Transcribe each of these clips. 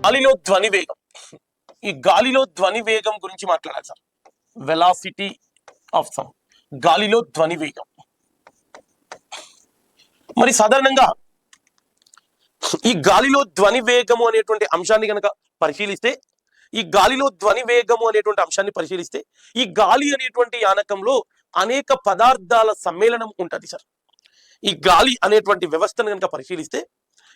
గాలిలో ధ్వని వేగం. ఈ గాలిలో ధ్వని వేగం గురించి మాట్లాడాలి సార్. వెలాసిటీ ఆఫ్ సౌండ్, గాలిలో ధ్వని వేగం. మరి సాధారణంగా ఈ గాలిలో ధ్వని వేగము అనేటువంటి అంశాన్ని కనుక పరిశీలిస్తే, ఈ గాలిలో ధ్వని వేగము అనేటువంటి అంశాన్ని పరిశీలిస్తే, ఈ గాలి అనేటువంటి యానకంలో అనేక పదార్థాల సమ్మేళనం ఉంటుంది సార్. ఈ గాలి అనేటువంటి వ్యవస్థను కనుక పరిశీలిస్తే,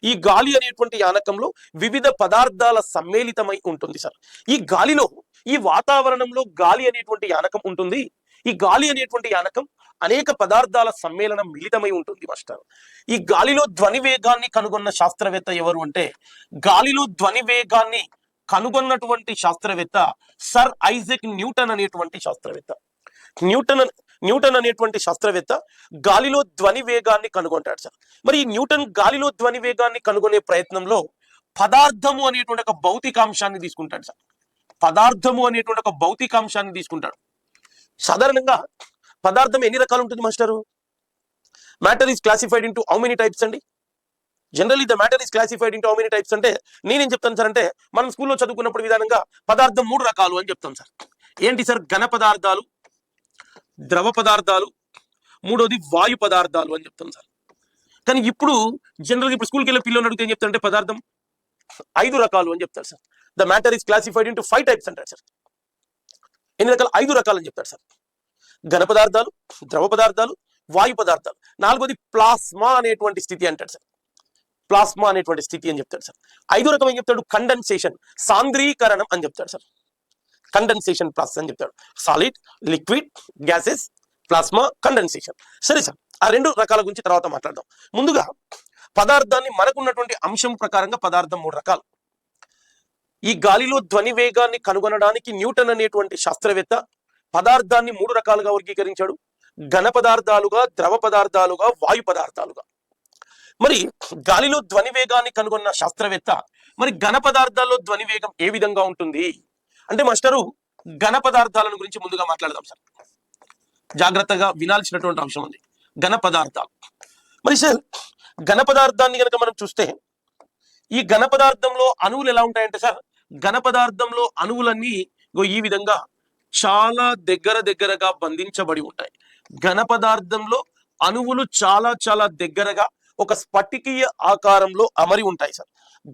ఈ గాలి అనేటువంటి యానకంలో వివిధ పదార్థాల సమ్మేళితమై ఉంటుంది సార్. ఈ గాలిలో, ఈ వాతావరణంలో గాలి అనేటువంటి యానకం ఉంటుంది. ఈ గాలి అనేటువంటి యానకం అనేక పదార్థాల సమ్మేళనం మిళితమై ఉంటుంది మాస్టర్. ఈ గాలిలో ధ్వని వేగాన్ని కనుగొన్న శాస్త్రవేత్త ఎవరు అంటే, గాలిలో ధ్వని వేగాన్ని కనుగొన్నటువంటి శాస్త్రవేత్త సర్ ఐజాక్ న్యూటన్ అనేటువంటి శాస్త్రవేత్త. న్యూటన్ అనేటువంటి శాస్త్రవేత్త గాలిలో ధ్వని వేగాన్ని కనుగొంటాడు సార్. మరి ఈ న్యూటన్ గాలిలో ధ్వని వేగాన్ని కనుగొనే ప్రయత్నంలో పదార్థము అనేటువంటి ఒక భౌతికాంశాన్ని తీసుకుంటాడు సార్. పదార్థము అనేటువంటి ఒక భౌతికాంశాన్ని తీసుకుంటాడు. సాధారణంగా పదార్థం ఎన్ని రకాలు ఉంటుంది master? Matter is classified into how many types అండి? Generally the matter is classified into how many types అంటే నేనేం చెప్తాను సార్ అంటే, మనం స్కూల్లో చదువుకున్నప్పుడు విధానంగా పదార్థం 3 రకాలు అని చెప్తాం సార్. ఏంటి సార్? ఘన పదార్థాలు, ద్రవ పదార్థాలు, మూడోది వాయు పదార్థాలు అని చెప్తాం సార్. కానీ ఇప్పుడు జనరల్గా ఇప్పుడు స్కూల్కి వెళ్ళే పిల్లలు అడిగితే ఏం చెప్తారంటే పదార్థం 5 రకాలు అని చెప్తారు sir. The matter is classified into 5 types అంటారు సార్. ఎన్ని రకాలు? 5 రకాలు అని చెప్తారు సార్. ఘన పదార్థాలు, ద్రవ పదార్థాలు, వాయు పదార్థాలు. 4వది ప్లాస్మా అనేటువంటి స్థితి అంటాడు సార్. ప్లాస్మా అనేటువంటి స్థితి అని చెప్తాడు సార్. 5వ రకం ఏం చెప్తాడు? కండెన్సేషన్, సాంద్రీకరణం అని చెప్తాడు సార్. కండెన్సేషన్ ప్రాసెస్ అని చెప్తాడు. Solid, liquid, gases, plasma, condensation. సరే సార్, ఆ 2 రకాల గురించి తర్వాత మాట్లాడదాం. ముందుగా పదార్థాన్ని, మనకున్నటువంటి అంశం ప్రకారంగా పదార్థం 3 రకాలు. ఈ గాలిలో ధ్వని వేగాన్ని కనుగొనడానికి న్యూటన్ అనేటువంటి శాస్త్రవేత్త పదార్థాన్ని 3 రకాలుగా వర్గీకరించాడు. ఘన పదార్థాలుగా, ద్రవ పదార్థాలుగా, వాయు పదార్థాలుగా. మరి గాలిలో ధ్వని వేగాన్ని కనుగొన్న శాస్త్రవేత్త మరి ఘన పదార్థాల్లో ధ్వని వేగం ఏ విధంగా ఉంటుంది అంటే మాస్టరు, ఘన పదార్థాలను గురించి ముందుగా మాట్లాడదాం సార్. జాగ్రత్తగా వినాల్సినటువంటి అంశం ఉంది ఘన పదార్థాలు. మరి సార్, ఘన పదార్థాన్ని కనుక మనం చూస్తే, ఈ ఘన పదార్థంలో అణువులు ఎలా ఉంటాయంటే సార్, ఘన పదార్థంలో అణువులన్నీ ఈ విధంగా చాలా దగ్గరగా బంధించబడి ఉంటాయి. ఘన పదార్థంలో అణువులు చాలా దగ్గరగా ఒక స్ఫటికీయ ఆకారంలో అమరి ఉంటాయి సార్.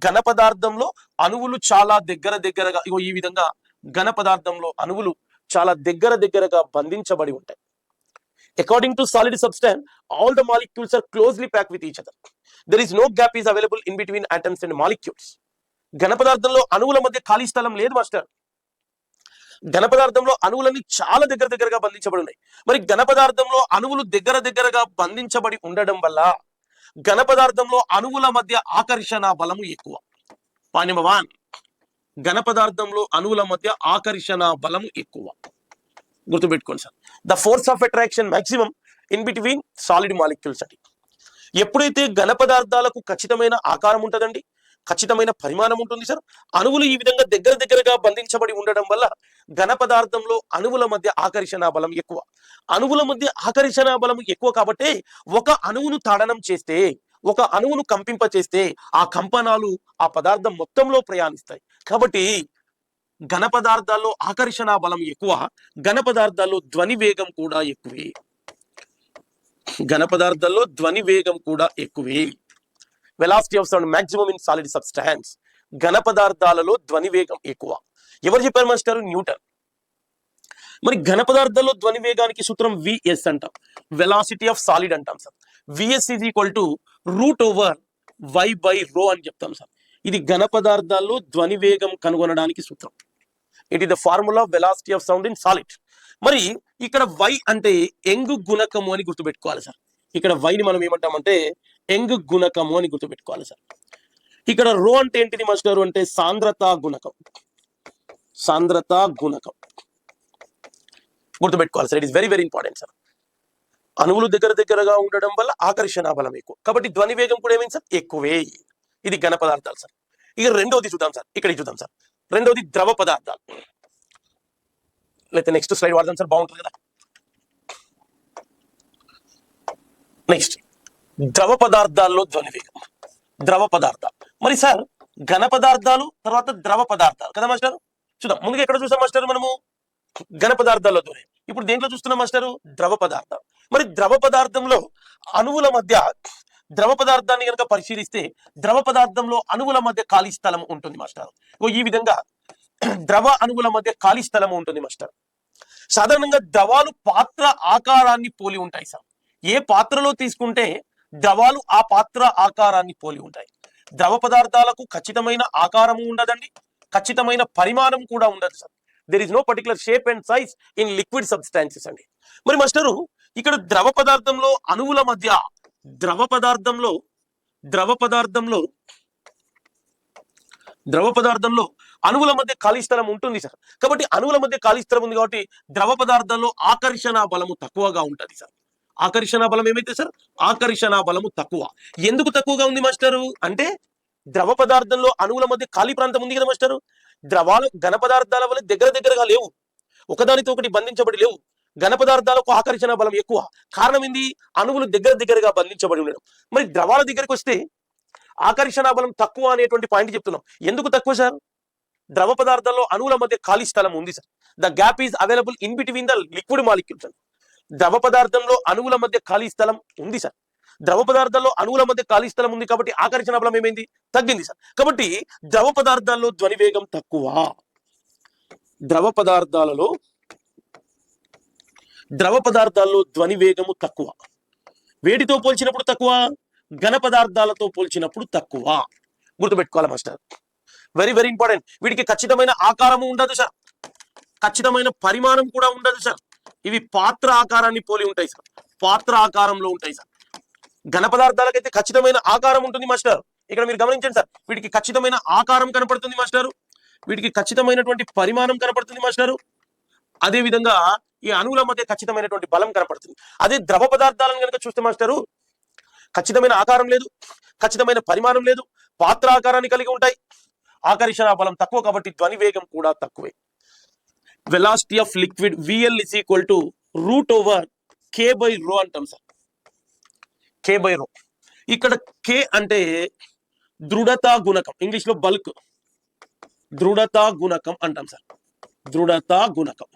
ఘన పదార్థంలో అణువులు చాలా దగ్గరగా ఈ విధంగా ఘన పదార్థంలో అణువులు చాలా దగ్గరగా బంధించబడి ఉంటాయి. According to solid substance, all the molecules are closely packed with each other. There is no gap is available in between atoms and molecules. ఘన పదార్థంలో అణువుల మధ్య ఖాళీ స్థలం లేదు మాస్టర్. ఘన పదార్థంలో అణువులన్నీ చాలా దగ్గరగా బంధించబడి ఉన్నాయి. మరి ఘన పదార్థంలో అణువులు దగ్గరగా బంధించబడి ఉండడం వల్ల ఘన పదార్థంలో అణువుల మధ్య ఆకర్షణ బలము ఎక్కువ. పాయింట్ నెంబర్ 1, ఘన పదార్థంలో అణువుల మధ్య ఆకర్షణ బలము ఎక్కువ. గుర్తుపెట్టుకోండి sir. The force of attraction maximum in between solid molecules అని. ఎప్పుడైతే ఘన పదార్థాలకు ఖచ్చితమైన ఆకారం ఉంటుందండి, ఖచ్చితమైన పరిమాణం ఉంటుంది సార్, అణువులు ఈ విధంగా దగ్గరగా బంధించబడి ఉండడం వల్ల ఘన పదార్థంలో అణువుల మధ్య ఆకర్షణ బలం ఎక్కువ. అణువుల మధ్య ఆకర్షణ బలం ఎక్కువ కాబట్టి ఒక అణువును తాడనం చేస్తే, ఒక అణువును కంపింప చేస్తే ఆ కంపనాలు ఆ పదార్థం మొత్తంలో ప్రయాణిస్తాయి. కాబట్టి ఘన పదార్థాల్లో ఆకర్షణ బలం ఎక్కువ, ఘన పదార్థాల్లో ధ్వని వేగం కూడా ఎక్కువే. ఘన పదార్థాల్లో ధ్వని వేగం కూడా ఎక్కువే. Velocity of sound maximum in solid substance. ఘన పదార్థాలలో ధ్వని వేగం ఎక్కువ. ఎవరు చెప్పారు మాస్టర్? న్యూటన్. మరి ఘన పదార్థాల్లో ధ్వని వేగానికి సూత్రం విఎస్ అంటాం, వెలాసిటీ ఆఫ్ సాలిడ్ అంటాం sir. VS is equal to √y/ρ అని చెప్తాం సార్. ఇది ఘన పదార్థాల్లో ధ్వని వేగం కనుగొనడానికి సూత్రం. It is the formula velocity of sound in solid. మరి ఇక్కడ y అంటే యంగ్ గుణకము అని గుర్తుపెట్టుకోవాలి సార్. ఇక్కడ వైని మనం ఏమంటామంటే యంగ్ గుణకము అని గుర్తుపెట్టుకోవాలి సార్. ఇక్కడ రో అంటే ఏంటిది మాస్టర్ అంటే సాంద్రతా గుణకం. సాంద్రతా గుణకం గుర్తుపెట్టుకోవాలి sir. It is very important sir. అణువులు దగ్గరగా ఉండడం వల్ల ఆకర్షణ బలం ఎక్కువ, కాబట్టి ధ్వని వేగం కూడా ఏమైంది సార్? ఎక్కువే. ఇది ఘన పదార్థాలు సార్. ఇక రెండవది చూద్దాం సార్, ఇక్కడ చూద్దాం సార్. రెండవది ద్రవ పదార్థాలు. లేకపోతే నెక్స్ట్ స్లైడ్ వాడదాం సార్, బాగుంటుంది కదా. నెక్స్ట్ ద్రవ పదార్థాల్లో ధ్వని వేగం. ద్రవ పదార్థాలు. మరి సార్ ఘన పదార్థాలు, తర్వాత ద్రవ పదార్థాలు కదా మాస్టర్. చూద్దాం ముందుగా ఎక్కడ చూసాం మాస్టర్ మనము, ఘన పదార్థాలతోనే. ఇప్పుడు దేంట్లో చూస్తున్నాం మాస్టరు, ద్రవ పదార్థం. మరి ద్రవ పదార్థంలో అణువుల మధ్య, ద్రవ పదార్థాన్ని కనుక పరిశీలిస్తే ద్రవ పదార్థంలో అణువుల మధ్య ఖాళీ స్థలం ఉంటుంది మాస్టర్. ఈ విధంగా ద్రవ అణువుల మధ్య ఖాళీ స్థలం ఉంటుంది మాస్టర్. సాధారణంగా ద్రవాలు పాత్ర ఆకారాన్ని పోలి ఉంటాయి సార్. ఏ పాత్రలో తీసుకుంటే ద్రవాలు ఆ పాత్ర ఆకారాన్ని పోలి ఉంటాయి. ద్రవ పదార్థాలకు ఖచ్చితమైన ఆకారము ఉండదండి, ఖచ్చితమైన పరిమాణం కూడా ఉండదు sir. There is no particular shape and size in liquid substances అండి. మరి మాస్టరు ఇక్కడ ద్రవ పదార్థంలో అణువుల మధ్య, ద్రవ పదార్థంలో అణువుల మధ్య ఖాళీ స్థలం ఉంటుంది సార్. కాబట్టి అణువుల మధ్య ఖాళీ స్థలం ఉంది కాబట్టి ద్రవ పదార్థంలో ఆకర్షణ బలము తక్కువగా ఉంటుంది సార్. ఆకర్షణ బలం ఏమైతే సార్, ఆకర్షణ బలము తక్కువ. ఎందుకు తక్కువగా ఉంది మాస్టరు అంటే ద్రవ పదార్థంలో అణువుల మధ్య ఖాళీ ప్రాంతం ఉంది కదా మాస్టరు. ద్రవాలు ఘన పదార్థాల వల్ల దగ్గరగా లేవు, ఒకదానితో ఒకటి బంధించబడి లేవు. ఘన పదార్థాలకు ఆకర్షణ బలం ఎక్కువ. కారణం ఏంది, అణువులు దగ్గరగా బంధించబడి ఉండడం. మరి ద్రవాల దగ్గరికి వస్తే ఆకర్షణ బలం తక్కువ అనేటువంటి పాయింట్ చెప్తున్నాం. ఎందుకు తక్కువ సార్, ద్రవ పదార్థాల్లో అణువుల మధ్య ఖాళీ స్థలం ఉంది sir. The gap is available in between the liquid molecules అండి. ద్రవ పదార్థంలో అణువుల మధ్య ఖాళీ స్థలం ఉంది సార్. ద్రవ పదార్థాల్లో అణువుల మధ్య ఖాళీ స్థలం ఉంది కాబట్టి ఆకర్షణ బలం ఏమైంది, తగ్గింది సార్. కాబట్టి ద్రవ పదార్థాల్లో ధ్వని వేగం తక్కువ. ద్రవ పదార్థాల్లో ధ్వని వేగము తక్కువ. వేటితో పోల్చినప్పుడు తక్కువ, ఘన పదార్థాలతో పోల్చినప్పుడు తక్కువ. గుర్తుపెట్టుకోవాలి మాస్టర్, వెరీ వెరీ ఇంపార్టెంట్. వీటికి ఖచ్చితమైన ఆకారము ఉండదు సార్, ఖచ్చితమైన పరిమాణం కూడా ఉండదు సార్. ఇవి పాత్ర ఆకారాన్ని పోలి ఉంటాయి సార్, పాత్ర ఆకారంలో ఉంటాయి సార్. ఘన పదార్థాలకైతే ఖచ్చితమైన ఆకారం ఉంటుంది మాస్టర్. ఇక్కడ మీరు గమనించండి సార్, వీటికి ఖచ్చితమైన ఆకారం కనపడుతుంది మాస్టారు, వీటికి ఖచ్చితమైనటువంటి పరిమాణం కనపడుతుంది మాస్టారు. అదే విధంగా ఈ అణువుల మధ్య ఖచ్చితమైనటువంటి బలం కనపడుతుంది. అదే ద్రవ పదార్థాలను కనుక చూస్తే మాస్టారు, ఖచ్చితమైన ఆకారం లేదు, ఖచ్చితమైన పరిమాణం లేదు, పాత్ర ఆకారాన్ని కలిగి ఉంటాయి, ఆకర్షణ బలం తక్కువ కాబట్టి ధ్వని వేగం కూడా తక్కువే. Velocity of liquid VL is equal to √K/ρ అంటాం సార్. K/ρ. ఇక్కడ K అంటే దృఢతా గుణకం, ఇంగ్లీష్ లో బల్క్, దృఢతా గుణకం అంటాం సార్. దృఢతా గుణకం,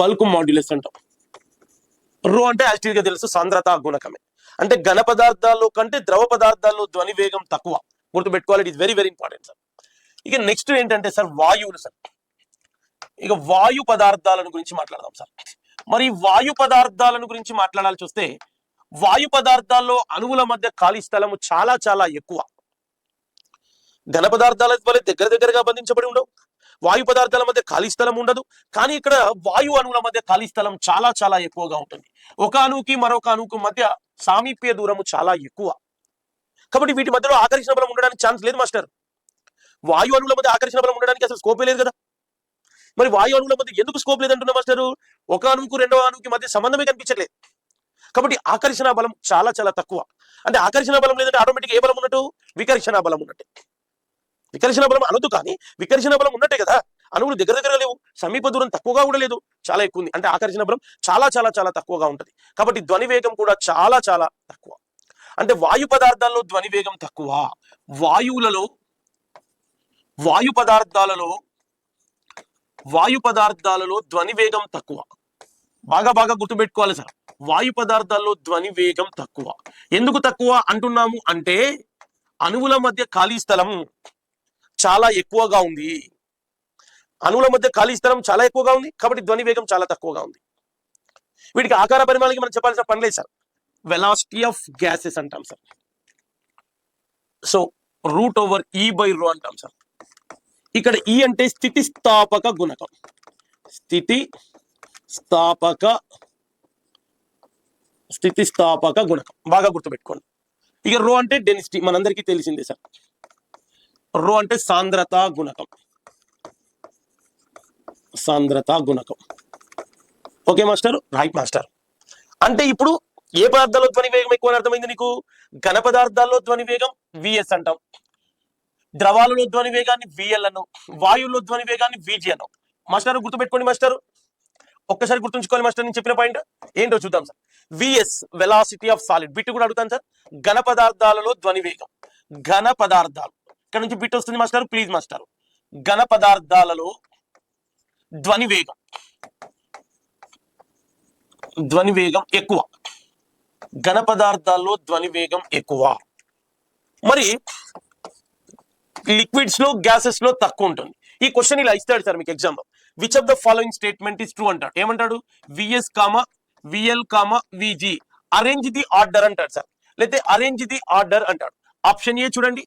బల్క్ మాడ్యులస్ అంటాం. రో అంటే యాక్చువల్ గా తెలుసు సాంద్రతా గుణకమే. అంటే ఘన పదార్థాల్లో కంటే ద్రవ పదార్థాల్లో ధ్వని వేగం తక్కువ. గుర్తుపెట్టుకోవాలి, it is very very important sir. ఇక నెక్స్ట్ ఏంటంటే సార్ వాయువులు సార్. ఇక వాయు పదార్థాలను గురించి మాట్లాడదాం సార్. మరి వాయు పదార్థాలను గురించి మాట్లాడాల్సి వస్తే వాయు పదార్థాల్లో అణువుల మధ్య ఖాళీ స్థలము చాలా చాలా ఎక్కువ. ఘన పదార్థాల వల్ల దగ్గరగా బంధించబడి ఉండవు, వాయు పదార్థాల మధ్య ఖాళీ స్థలం ఉండదు. కానీ ఇక్కడ వాయు అణువుల మధ్య ఖాళీ స్థలం చాలా చాలా ఎక్కువగా ఉంటుంది. ఒక అణువుకి మరొక అణువుకు మధ్య సామీప్య దూరము చాలా ఎక్కువ. కాబట్టి వీటి మధ్యలో ఆకర్షణ బలం ఉండడానికి ఛాన్స్ లేదు మాస్టర్. వాయు అణువుల మధ్య ఆకర్షణ బలం ఉండడానికి అసలు స్కోపే లేదు కదా. మరి వాయు అణువుల మధ్య ఎందుకు స్కోప్ లేదంటున్నా మాస్టరు, ఒక అణువుకు రెండవ అణువుకి మధ్య సంబంధమే కనిపించట్లేదు. కాబట్టి ఆకర్షణ బలం చాలా చాలా తక్కువ. అంటే ఆకర్షణ బలం లేదంటే ఆటోమేటిక్ ఏ బలం ఉన్నట్టు, వికర్షణ బలం ఉన్నట్టే. వికర్షణ బలం అనొద్దు కానీ వికర్షణ బలం ఉన్నట్టే కదా. అణువులు దగ్గర లేవు, సమీప దూరం తక్కువగా కూడా లేదు, చాలా ఎక్కువ ఉంది. అంటే ఆకర్షణ బలం చాలా చాలా చాలా తక్కువగా ఉంటుంది. కాబట్టి ధ్వని వేగం కూడా చాలా చాలా తక్కువ. అంటే వాయు పదార్థాల్లో ధ్వని వేగం తక్కువ. వాయు పదార్థాలలో ధ్వని వేగం తక్కువ. బాగా గుర్తుపెట్టుకోవాలి సార్, వాయు పదార్థాల్లో ధ్వని వేగం తక్కువ. ఎందుకు తక్కువ అంటున్నాము అంటే అణువుల మధ్య ఖాళీ స్థలం చాలా ఎక్కువగా ఉంది. అణువుల మధ్య ఖాళీ స్థలం చాలా ఎక్కువగా ఉంది కాబట్టి ధ్వని వేగం చాలా తక్కువగా ఉంది. వీటికి ఆకార పరిమాణానికి మనం చెప్పాల్సిన పని లేదు సార్. వెలాసిటీ ఆఫ్ గ్యాసెస్ అంటాం సార్. సో √E/ρ అంటాం సార్. ఇక్కడ E అంటే స్థితిస్థాపక గుణకం, స్థితిస్థాపక గుణకం బాగా గుర్తుపెట్టుకోండి. ఇక రో అంటే డెన్సిటీ, మనందరికీ తెలిసిందే సార్. రో అంటే సాంద్రతా గుణకం. Okay master, right master. అంటే ఇప్పుడు ఏ పదార్థాల్లో ధ్వని వేగం ఎక్కువ అని అర్థమైంది నీకు. ఘన పదార్థాల్లో ధ్వని వేగం VS అంటాం, ద్రవాలలో ధ్వని వేగాన్ని VL అను, వాయువులో ధ్వని వేగాన్ని VG అను. మాస్టర్ గుర్తుపెట్టుకోండి మాస్టర్, ఒక్కసారి గుర్తుంచుకోవాలి మాస్టర్. నేను చెప్పిన పాయింట్ ఏంటో చూద్దాం sir. VS velocity of solid, bit కూడా అడుగుతాను సార్. ఘన పదార్థాలలో ధ్వని వేగం, ఘన పదార్థాలు, ఇక్కడ నుంచి బిట్ వస్తుంది మాస్టర్, ప్లీజ్ మాస్టర్. ఘన పదార్థాలలో ధ్వని వేగం ఎక్కువ. ఘన పదార్థాల్లో ధ్వని వేగం ఎక్కువ. మరి లిక్విడ్స్ లో, గ్యాసెస్ లో తక్కువ ఉంటుంది. ఈ క్వశ్చన్ ఇలా ఇస్తాడు సార్ మీకు ఎగ్జామ్ లో. Which of the following statement is true అంటాడు. ఏమంటాడు? VS comma VL comma VG arrange the order అంటాడు సార్, లేకపోతే అరేంజ్ ది ఆర్డర్ అంటాడు. ఆప్షన్ ఏ చూడండి,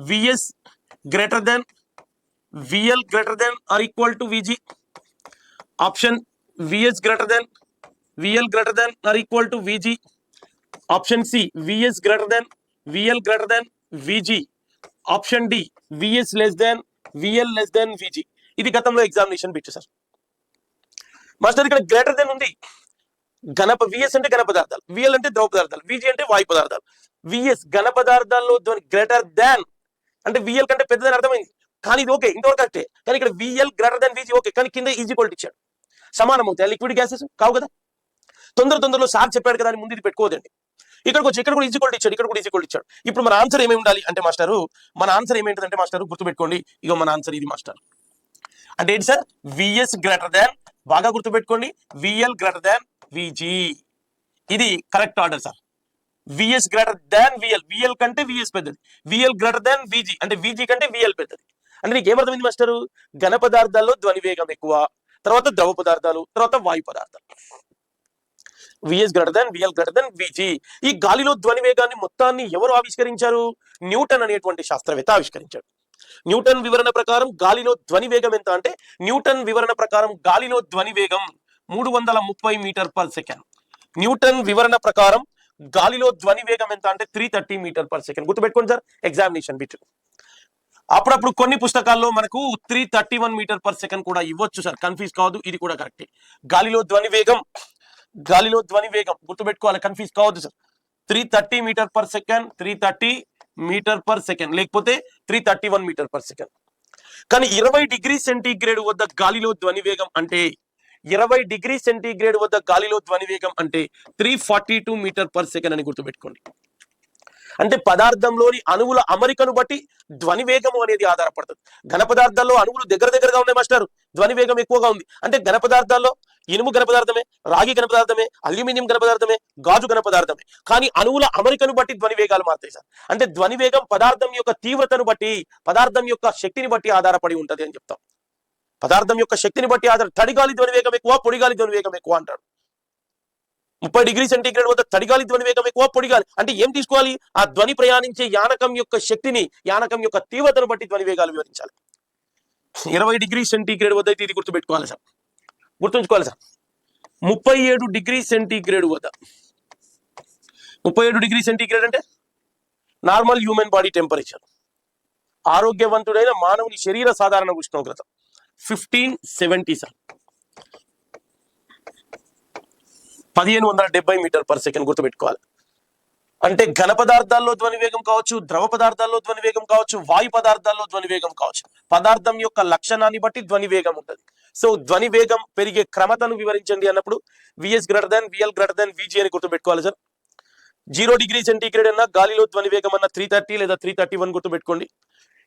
VS greater than VL greater than or equal to VG. Option VS greater than VL greater than or equal to VG. Option C VS greater than VL greater than VG. Option D VS less than VL less than విజి. ఇది గతంలో examination bit sir. Master ఇక్కడ greater than ఉంది. VS అంటే ఘన పదార్థాలు, VL అంటే ద్రవ పదార్థాలు, విజి అంటే వాయు పదార్థాలు. విఎస్ ఘన పదార్థాల్లో గ్రేటర్ దాన్ అంటే విఎల్ కంటే పెద్దదని అర్థమైంది, కానీ ఇది ఓకే, ఇంతవరకు కరెక్టే. కానీ ఇక్కడ విఎల్ గ్రేటర్ దాన్ విజి ఓకే, కానీ కింద ఈజీ క్వాలిటీ ఇచ్చాడు. సమానం అవుతాయి లిక్విడ్ గ్యాసెస్ కావు కదా. తొందరలో సార్ చెప్పాడు కదా అని ముందు ఇది పెట్టుకోదండి. ఇక్కడికి వచ్చి ఇక్కడ కూడా ఈజీ క్వాలిటీ ఇచ్చాడు, ఇక్కడ కూడా ఈజీ క్వాలిటీ ఇచ్చాడు. ఇప్పుడు మన ఆన్సర్ ఏమేమి ఉండాలి అంటే మాస్టర్, మన ఆన్సర్ ఏమేంటంటే మాస్టర్ గుర్తుపెట్టుకోండి. ఇగో మన ఆన్సర్ ఇది మాస్టర్. అంటే ఏంటి సార్? విఎస్ గ్రేటర్ దాన్, బాగా గుర్తుపెట్టుకోండి, విఎల్ గ్రేటర్ దాన్ విజి. ఇది correct order sir. VS greater than VL, VL కంటే విఎస్ పెద్దది. విఎల్ గ్రేటర్ దాన్ విజి అంటే విజి కంటే విఎల్ పెద్దది. అంటే నీకు ఏమర్థమైంది మాస్టర్? ఘన పదార్థాల్లో ధ్వని వేగం ఎక్కువ, తర్వాత ద్రవ పదార్థాలు, తర్వాత వాయు పదార్థాలు. V S greater than V L greater than V G. ఈ గాలిలో ధ్వని వేగాన్ని మొత్తాన్ని ఎవరు ఆవిష్కరించారు? న్యూటన్ అనేటువంటి శాస్త్రవేత్త ఆవిష్కరించాడు. న్యూటన్ వివరణ ప్రకారం గాలిలో ధ్వని వేగం ఎంత అంటే, న్యూటన్ వివరణ ప్రకారం గాలిలో ధ్వని వేగం 330 మీటర్ పర్ సెకండ్. న్యూటన్ వివరణ ప్రకారం గాలిలో ధ్వని వేగం ఎంత అంటే 330 మీటర్ పర్ సెకండ్. గుర్తుపెట్టుకోండి సార్, ఎగ్జామినేషన్ బిట్. అప్పుడప్పుడు కొన్ని పుస్తకాల్లో మనకు 331 మీటర్ పర్ సెకండ్ కూడా ఇవ్వచ్చు సార్, కన్ఫ్యూజ్ కావద్దు, ఇది కూడా కరెక్టే. గాలిలో ధ్వని వేగం గుర్తుపెట్టుకోవాలి, కన్ఫ్యూజ్ కావద్దు sir. 330 metre per second, 330 metre per second, లేకపోతే 331 మీటర్ పర్ సెకండ్. కానీ 20 డిగ్రీ సెంటీగ్రేడ్ వద్ద గాలిలో ధ్వని వేగం అంటే 20 డిగ్రీ సెంటీగ్రేడ్ వద్ద గాలిలో ధ్వని వేగం అంటే 342 మీటర్ పర్ సెకండ్ అని గుర్తుపెట్టుకోండి. అంటే పదార్థంలోని అణువుల అమరికను బట్టి ధ్వని వేగము అనేది ఆధారపడుతుంది. ఘన పదార్థాల్లో అణువులు దగ్గరగా ఉన్నాయి మాస్టర్, ధ్వని వేగం ఎక్కువగా ఉంది. అంటే ఘన పదార్థాల్లో ఇనుము ఘన పదార్థమే, రాగి ఘన పదార్థమే, అల్యూమినియం ఘన పదార్థమే, గాజు ఘన పదార్థమే. కానీ అణువుల అమరికను బట్టి ధ్వని వేగాలు మారుతాయి సార్. అంటే ధ్వని వేగం పదార్థం యొక్క తీవ్రతను బట్టి, పదార్థం యొక్క శక్తిని బట్టి ఆధారపడి ఉంటది అని చెప్తాం. పదార్థం యొక్క శక్తిని బట్టి తడిగాలి ధ్వని వేగం ఎక్కువ, పొడిగాలి ధ్వని వేగం ఎక్కువ అంటాడు. 30 డిగ్రీ సెంటీగ్రేడ్ వద్ద తడిగాలి ధ్వని వేగం ఎక్కువ, పొడిగాలి. అంటే ఏం తీసుకోవాలి? ఆ ధ్వని ప్రయాణించే యానకం యొక్క శక్తిని, యానకం యొక్క తీవ్రతను బట్టి ధ్వని వేగాలు వివరించాలి. 20 డిగ్రీ సెంటీగ్రేడ్ వద్ద అయితే ఇది గుర్తుపెట్టుకోవాలి సార్, గుర్తుంచుకోవాలి సార్. 37 డిగ్రీ సెంటీగ్రేడ్ వద్ద, 37 డిగ్రీ సెంటీగ్రేడ్ అంటే నార్మల్ హ్యూమన్ బాడీ టెంపరేచర్, ఆరోగ్యవంతుడైన మానవుని శరీర సాధారణ ఉష్ణోగ్రత 1570 సార్, 1570 మీటర్ పర్ సెకండ్ గుర్తుపెట్టుకోవాలి. అంటే ఘన పదార్థాల్లో ధ్వని వేగం కావచ్చు, ద్రవ పదార్థాల్లో ధ్వని వేగం కావచ్చు, వాయు పదార్థాల్లో ధ్వని వేగం కావచ్చు. పదార్థం యొక్క లక్షణాన్ని బట్టి ధ్వని వేగం ఉంటుంది. సో ధ్వని వేగం పెరిగే క్రమతను వివరించండి అన్నప్పుడు V S greater than V L greater than V G అని గుర్తుపెట్టుకోవాలి సార్. 0 డిగ్రీ సెంటీగ్రేడ్ అన్న గాలిలో ధ్వని వేగం అన్న 330 లేదా 331 గుర్తుపెట్టుకోండి.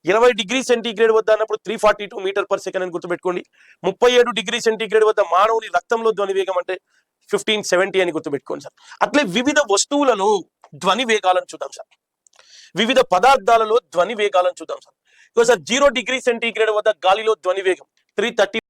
20 డిగ్రీ సెంటీగ్రేడ్ వద్ద అన్నప్పుడు 342 మీటర్ పర్ సెకండ్ అని గుర్తుపెట్టుకోండి. 37 డిగ్రీ సెంటీగ్రేడ్ వద్ద మానవుని రక్తంలో ధ్వని వేగం అంటే 1570 అని గుర్తుపెట్టుకోండి సార్. అట్లే వివిధ వస్తువులలో ధ్వని వేగాలను చూద్దాం సార్, వివిధ పదార్థాలలో ధ్వని వేగాలను చూద్దాం సార్. 0 డిగ్రీ సెంటీగ్రేడ్ వద్ద గాలిలో ధ్వని వేగం 330